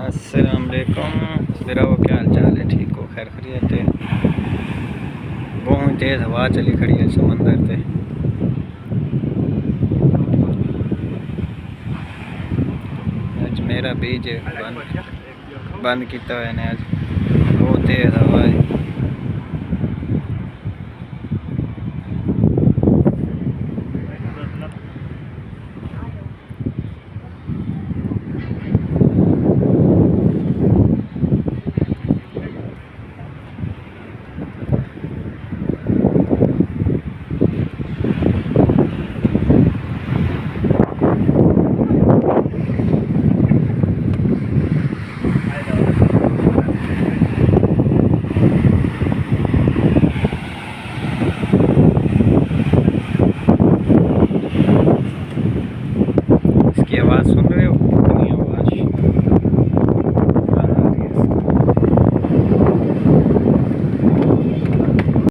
अस्सलाम वालेकुम मेरा वो क्या हाल चाल है? ठीक हो? खैर खैरियत है? बहुत तेज़ हवा चली खड़ी है समंदर से। आज मेरा बीच बंद किया हुआ है आज, बहुत तेज़ हवा है।